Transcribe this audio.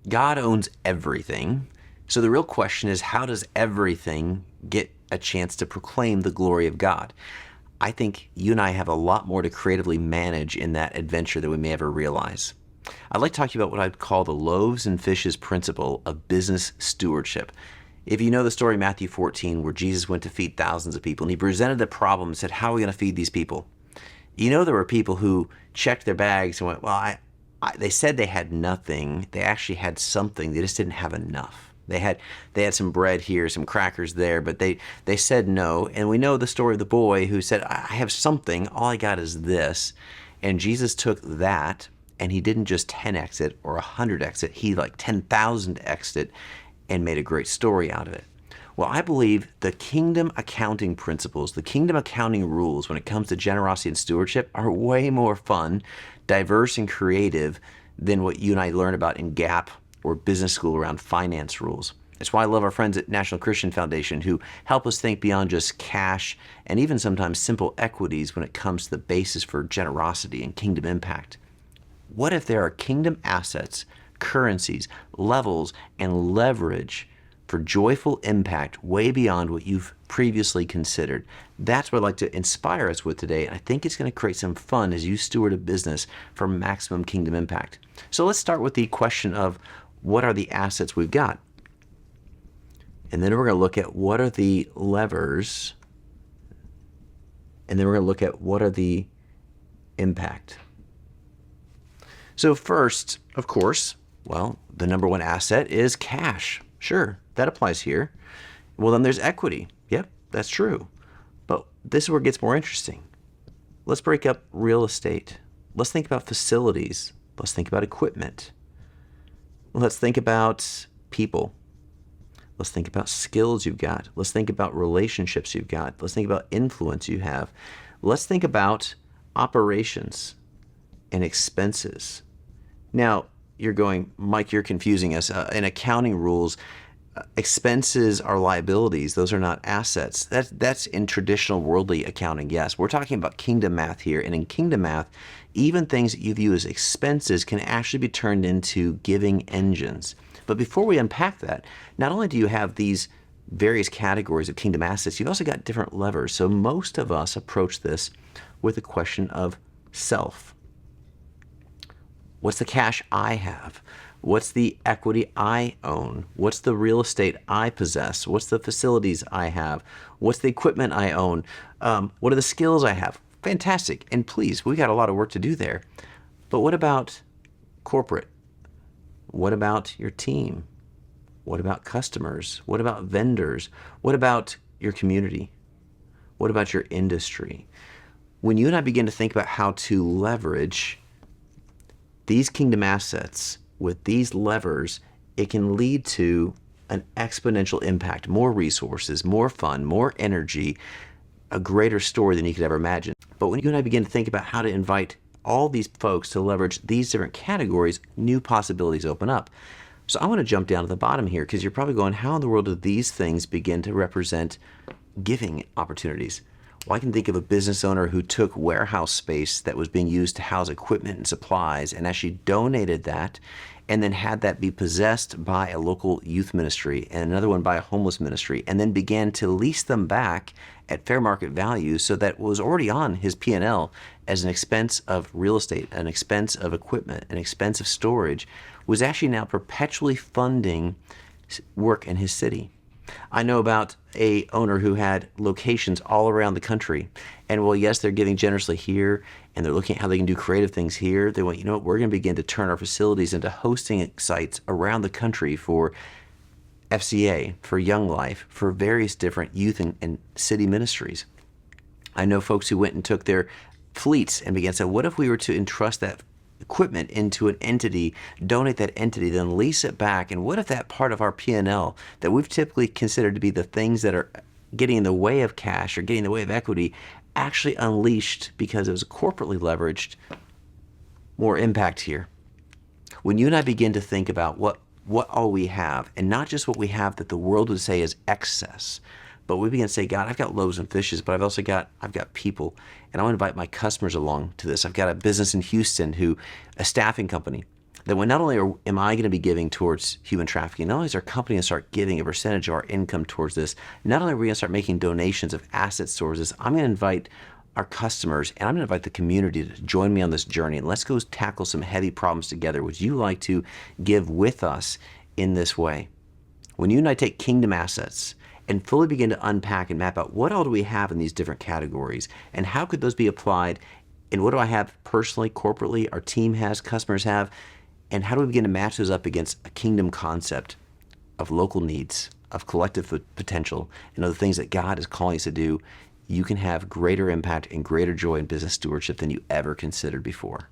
God owns everything. So the real question is, how does everything get a chance to proclaim the glory of God? I think you and I have a lot more to creatively manage in that adventure than we may ever realize. I'd like to talk to you about what I'd call the loaves and fishes principle of business stewardship. If you know the story, Matthew 14, where Jesus went to feed thousands of people, and he presented the problem and said, how are we going to feed these people? You know, there were people who checked their bags and went, well, they said they had nothing. They actually had something. They just didn't have enough. They had some bread here, some crackers there, but they said no. And we know the story of the boy who said, I have something. All I got is this. And Jesus took that, and he didn't just 10x it or 100x it. He like 10,000x it and made a great story out of it. Well, I believe the kingdom accounting principles, the kingdom accounting rules when it comes to generosity and stewardship are way more fun, diverse, and creative than what you and I learn about in GAAP or business school around finance rules. That's why I love our friends at National Christian Foundation who help us think beyond just cash and even sometimes simple equities when it comes to the basis for generosity and kingdom impact. What if there are kingdom assets, currencies, levels, and leverage for joyful impact way beyond what you've previously considered? That's what I'd like to inspire us with today. And I think it's going to create some fun as you steward a business for maximum kingdom impact. So let's start with the question of what are the assets we've got? And then we're going to look at what are the levers. And then we're going to look at what are the impact. So first, of course, well, the number one asset is cash. Sure, that applies here. Well, then there's equity. Yep, that's true. But this is where it gets more interesting. Let's break up real estate. Let's think about facilities. Let's think about equipment. Let's think about people. Let's think about skills you've got. Let's think about relationships you've got. Let's think about influence you have. Let's think about operations and expenses. Now, you're going, Mike, you're confusing us. In accounting rules, expenses are liabilities. Those are not assets. That's in traditional worldly accounting, yes. We're talking about kingdom math here. And in kingdom math, even things that you view as expenses can actually be turned into giving engines. But before we unpack that, not only do you have these various categories of kingdom assets, you've also got different levers. So most of us approach this with a question of self. What's the cash I have? What's the equity I own? What's the real estate I possess? What's the facilities I have? What's the equipment I own? What are the skills I have? Fantastic. And please, we got a lot of work to do there. But what about corporate? What about your team? What about customers? What about vendors? What about your community? What about your industry? When you and I begin to think about how to leverage these kingdom assets with these levers, it can lead to an exponential impact, more resources, more fun, more energy, a greater story than you could ever imagine. But when you and I begin to think about how to invite all these folks to leverage these different categories, new possibilities open up. So I want to jump down to the bottom here because you're probably going, how in the world do these things begin to represent giving opportunities? Well, I can think of a business owner who took warehouse space that was being used to house equipment and supplies and actually donated that and then had that be possessed by a local youth ministry and another one by a homeless ministry and then began to lease them back at fair market value so that what was already on his P&L as an expense of real estate, an expense of equipment, an expense of storage was actually now perpetually funding work in his city. I know about a owner who had locations all around the country. And well, yes, they're giving generously here and they're looking at how they can do creative things here. They went, you know what, we're going to begin to turn our facilities into hosting sites around the country for FCA, for Young Life, for various different youth and city ministries. I know folks who went and took their fleets and began to say, what if we were to entrust that equipment into an entity, donate that entity, then lease it back? And what if that part of our P&L that we've typically considered to be the things that are getting in the way of cash or getting in the way of equity actually unleashed because it was corporately leveraged, more impact here? When you and I begin to think about what all we have, and not just what we have that the world would say is excess, but we begin to say, God, I've got loaves and fishes, but I've got people, and I want to invite my customers along to this. I've got a business in Houston a staffing company that when not only am I going to be giving towards human trafficking, not only is our company going to start giving a percentage of our income towards this, not only are we going to start making donations of assets towards this, I'm going to invite our customers and I'm going to invite the community to join me on this journey. And let's go tackle some heavy problems together. Would you like to give with us in this way? When you and I take kingdom assets and fully begin to unpack and map out what all do we have in these different categories and how could those be applied, and what do I have personally, corporately, our team has, customers have, and how do we begin to match those up against a kingdom concept of local needs, of collective potential, and other things that God is calling us to do, you can have greater impact and greater joy in business stewardship than you ever considered before.